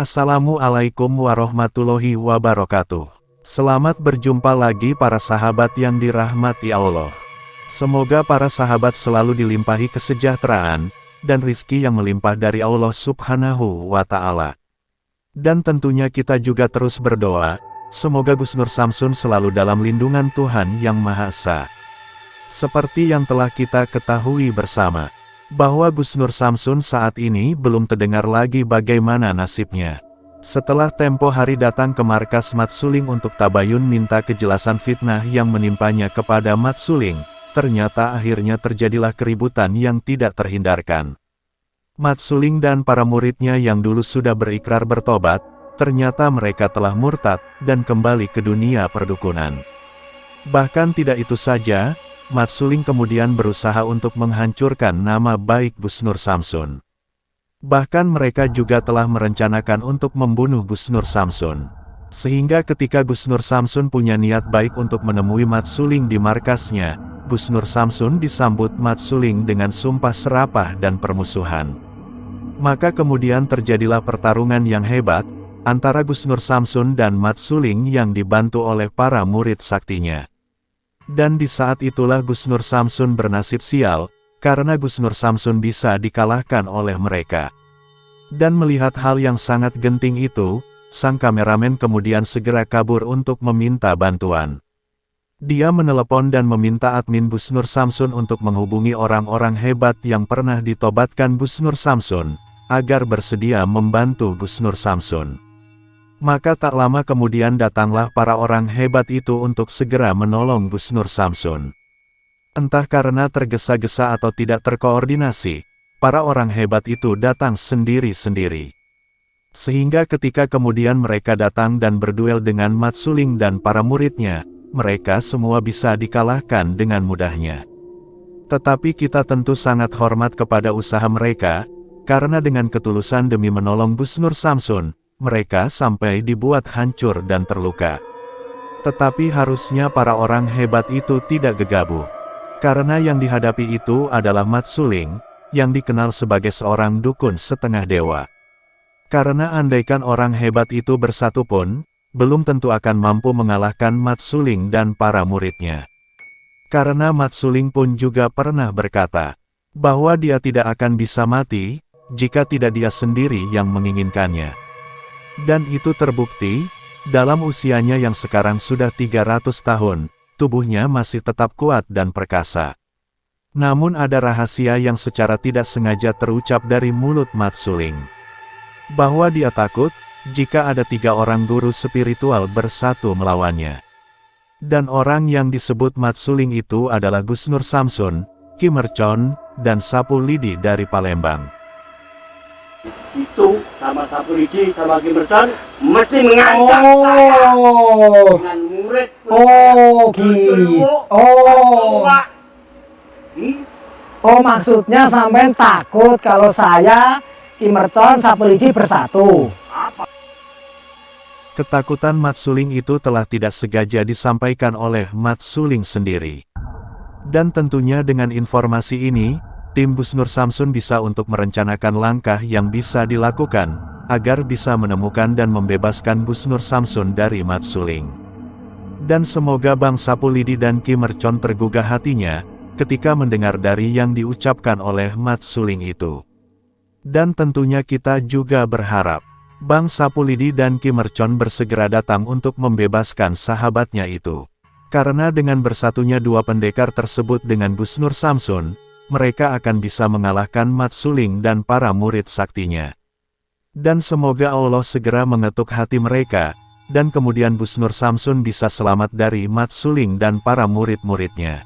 Assalamualaikum warahmatullahi wabarakatuh. Selamat berjumpa lagi para sahabat yang dirahmati Allah. Semoga para sahabat selalu dilimpahi kesejahteraan dan rizki yang melimpah dari Allah Subhanahu wa Ta'ala. Dan tentunya kita juga terus berdoa, semoga Gus Nur Samsun selalu dalam lindungan Tuhan Yang Maha Esa. Seperti yang telah kita ketahui bersama, bahwa Gus Nur Samsun saat ini belum terdengar lagi bagaimana nasibnya. Setelah tempo hari datang ke markas Mat Suling untuk tabayun minta kejelasan fitnah yang menimpanya kepada Mat Suling, ternyata akhirnya terjadilah keributan yang tidak terhindarkan. Mat Suling dan para muridnya yang dulu sudah berikrar bertobat, ternyata mereka telah murtad dan kembali ke dunia perdukunan. Bahkan tidak itu saja, Mat Suling kemudian berusaha untuk menghancurkan nama baik Gus Nur Samsun. Bahkan mereka juga telah merencanakan untuk membunuh Gus Nur Samsun. Sehingga ketika Gus Nur Samsun punya niat baik untuk menemui Mat Suling di markasnya, Gus Nur Samsun disambut Mat Suling dengan sumpah serapah dan permusuhan. Maka kemudian terjadilah pertarungan yang hebat antara Gus Nur Samsun dan Mat Suling yang dibantu oleh para murid saktinya. Dan di saat itulah Gus Nur Samsun bernasib sial, karena Gus Nur Samsun bisa dikalahkan oleh mereka. Dan melihat hal yang sangat genting itu, sang kameramen kemudian segera kabur untuk meminta bantuan. Dia menelepon dan meminta admin Gus Nur Samsun untuk menghubungi orang-orang hebat yang pernah ditobatkan Gus Nur Samsun, agar bersedia membantu Gus Nur Samsun. Maka tak lama kemudian datanglah para orang hebat itu untuk segera menolong Gus Nur Samsun. Entah karena tergesa-gesa atau tidak terkoordinasi, para orang hebat itu datang sendiri-sendiri. Sehingga ketika kemudian mereka datang dan berduel dengan Mat Suling dan para muridnya, mereka semua bisa dikalahkan dengan mudahnya. Tetapi kita tentu sangat hormat kepada usaha mereka, karena dengan ketulusan demi menolong Gus Nur Samsun, mereka sampai dibuat hancur dan terluka. Tetapi harusnya para orang hebat itu tidak gegabah. Karena yang dihadapi itu adalah Mat Suling, yang dikenal sebagai seorang dukun setengah dewa. Karena andaikan orang hebat itu bersatu pun, belum tentu akan mampu mengalahkan Mat Suling dan para muridnya. Karena Mat Suling pun juga pernah berkata, bahwa dia tidak akan bisa mati, jika tidak dia sendiri yang menginginkannya. Dan itu terbukti, dalam usianya yang sekarang sudah 300 tahun, tubuhnya masih tetap kuat dan perkasa. Namun ada rahasia yang secara tidak sengaja terucap dari mulut Mat Suling. Bahwa dia takut, jika ada 3 orang guru spiritual bersatu melawannya. Dan orang yang disebut Mat Suling itu adalah Gus Nur Samsun, Ki Mercon, dan Sapu Lidi dari Palembang. Itu sama Sapu Lidi sama Ki Mercon mesti mengancam saya dengan murid. Maksudnya sampean takut kalau saya, Ki Mercon, Sapu Lidi bersatu. Ketakutan Mat Suling itu telah tidak sengaja disampaikan oleh Mat Suling sendiri. Dan tentunya dengan informasi ini, tim Gus Nur Samsun bisa untuk merencanakan langkah yang bisa dilakukan, agar bisa menemukan dan membebaskan Gus Nur Samsun dari Mat Suling. Dan semoga Bang Sapu Lidi dan Ki Mercon tergugah hatinya, ketika mendengar dari yang diucapkan oleh Mat Suling itu. Dan tentunya kita juga berharap, Bang Sapu Lidi dan Ki Mercon bersegera datang untuk membebaskan sahabatnya itu. Karena dengan bersatunya dua pendekar tersebut dengan Gus Nur Samsun, mereka akan bisa mengalahkan Mat Suling dan para murid saktinya. Dan semoga Allah segera mengetuk hati mereka, dan kemudian Gus Nur Samsun bisa selamat dari Mat Suling dan para murid-muridnya.